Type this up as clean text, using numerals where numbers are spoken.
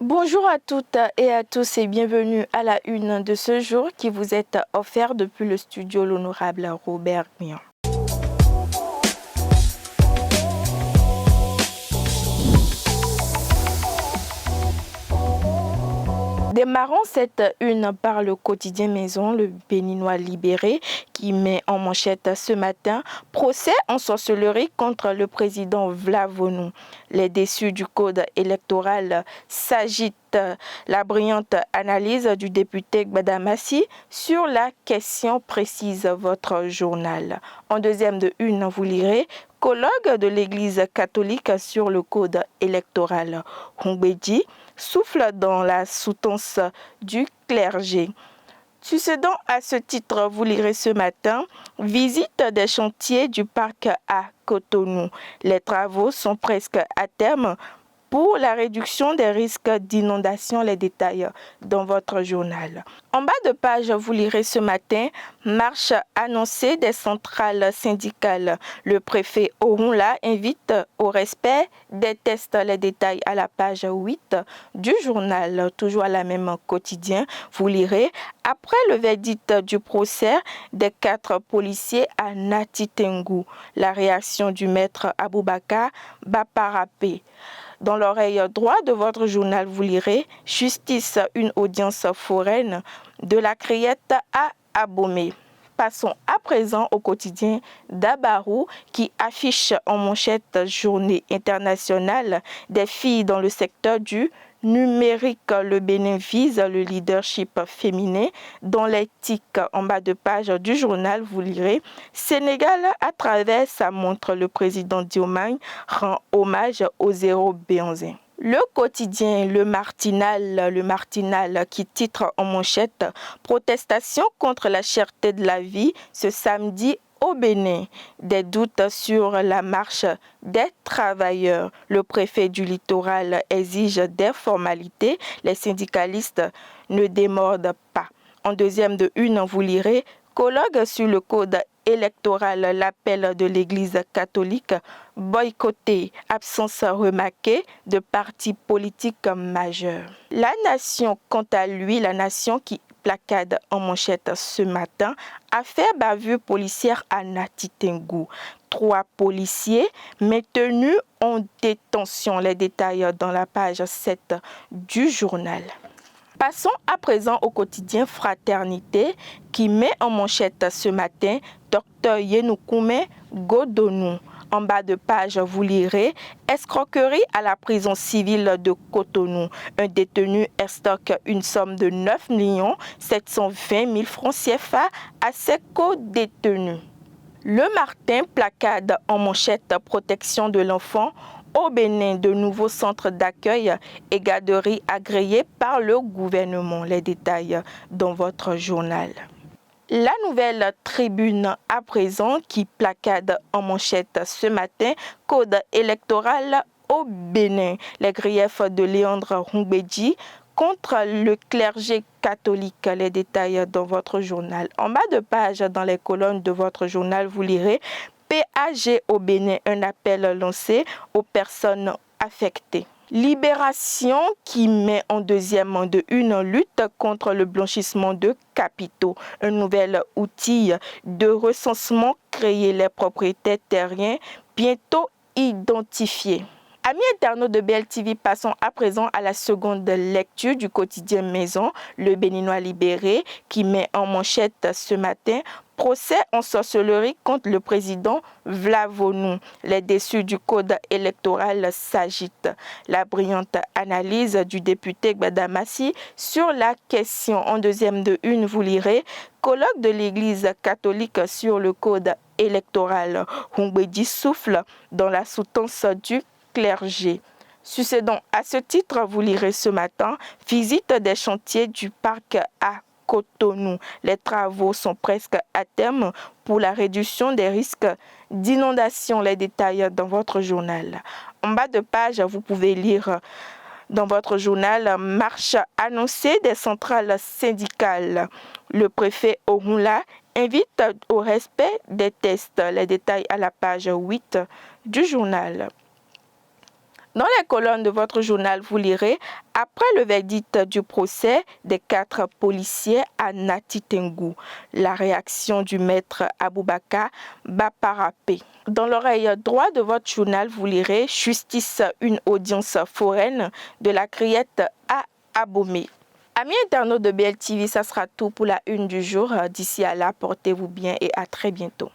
Bonjour à toutes et à tous et bienvenue à la une de ce jour qui vous est offert depuis le studio l'honorable Robert Mian. Démarrons cette une par le quotidien Maison, le Béninois libéré, qui met en manchette ce matin « Procès en sorcellerie contre le président Vlavonou ». Les déçus du code électoral s'agitent. La brillante analyse du député Gbadamassi sur la question précise votre journal. En deuxième de une, vous lirez « Colloque de l'Église catholique sur le code électoral ». Hongbeji souffle dans la sous-tence du clergé. Succédant à ce titre, vous lirez ce matin « Visite des chantiers du parc à Cotonou ». Les travaux sont presque à terme pour la réduction des risques d'inondation. Les détails dans votre journal. En bas de page, vous lirez ce matin « Marche annoncée des centrales syndicales ». Le préfet Orunla invite au respect des tests. Les détails à la page 8 du journal. Toujours à la même quotidien, vous lirez « Après le verdict du procès des 4 policiers à Natitengu, la réaction du maître Aboubakar Baparapé ». Dans l'oreille droite de votre journal, vous lirez « Justice, une audience foraine de la Criette à Abomey ». Passons à présent au quotidien d'Abarou qui affiche en manchette Journée internationale des filles dans le secteur du numérique. Le Bénin vise le leadership féminin dans l'éthique. En bas de page du journal, vous lirez « Sénégal à travers sa montre, le président Diomaye rend hommage aux héros béonzins ». Le quotidien Le Martinal qui titre en manchette « Protestation contre la cherté de la vie ce samedi au Bénin, des doutes sur la marche des travailleurs. Le préfet du littoral exige des formalités. Les syndicalistes ne démordent pas. » En deuxième de une, vous lirez « Colloque sur le code électoral, l'appel de l'Église catholique boycotté, absence remarquée de partis politiques majeurs. » La Nation, quant à lui, la Nation qui placade en manchette ce matin, affaire bavure policière à Natitengu. 3 policiers maintenus en détention. Les détails dans la page 7 du journal. Passons à présent au quotidien Fraternité qui met en manchette ce matin Dr Yenoukoumé Godonou. En bas de page, vous lirez « Escroquerie à la prison civile de Cotonou. Un détenu stocke une somme de 9 720 000 francs CFA à ses co-détenus. » Le Martin placade en manchette protection de l'enfant. Au Bénin, de nouveaux centres d'accueil et garderies agréés par le gouvernement. Les détails dans votre journal. La Nouvelle Tribune à présent qui placade en manchette ce matin code électoral au Bénin. Les griefs de Léandre Hongbeji contre le clergé catholique. Les détails dans votre journal. En bas de page, dans les colonnes de votre journal, vous lirez PAG au Bénin, un appel lancé aux personnes affectées. Libération qui met en deuxième de une lutte contre le blanchissement de capitaux. Un nouvel outil de recensement créé, les propriétaires terriens bientôt identifiés. Amis internautes de BLTV, passons à présent à la seconde lecture du quotidien Maison, le Béninois libéré qui met en manchette ce matin « Procès en sorcellerie contre le président Vlavonou ». Les déçus du code électoral s'agitent. La brillante analyse du député Gbadamassi sur la question. En deuxième de une, vous lirez « Colloque de l'Église catholique sur le code électoral ». Hongbeji souffle dans la sous-tence du clergé. Succédant à ce titre, vous lirez ce matin « Visite des chantiers du parc à Cotonou. Les travaux sont presque à terme pour la réduction des risques d'inondation. » Les détails dans votre journal. En bas de page, vous pouvez lire dans votre journal « Marche annoncée des centrales syndicales ». Le préfet Orunla invite au respect des tests. Les détails à la page 8 du journal. Dans les colonnes de votre journal, vous lirez « Après le verdict du procès des 4 policiers à Nati Tengou, la réaction du maître Aboubakar Baparapé ». Dans l'oreille droite de votre journal, vous lirez « Justice, une audience foraine de la criette à Abomey ». Amis internautes de BLTV, ça sera tout pour la une du jour. D'ici à là, portez-vous bien et à très bientôt.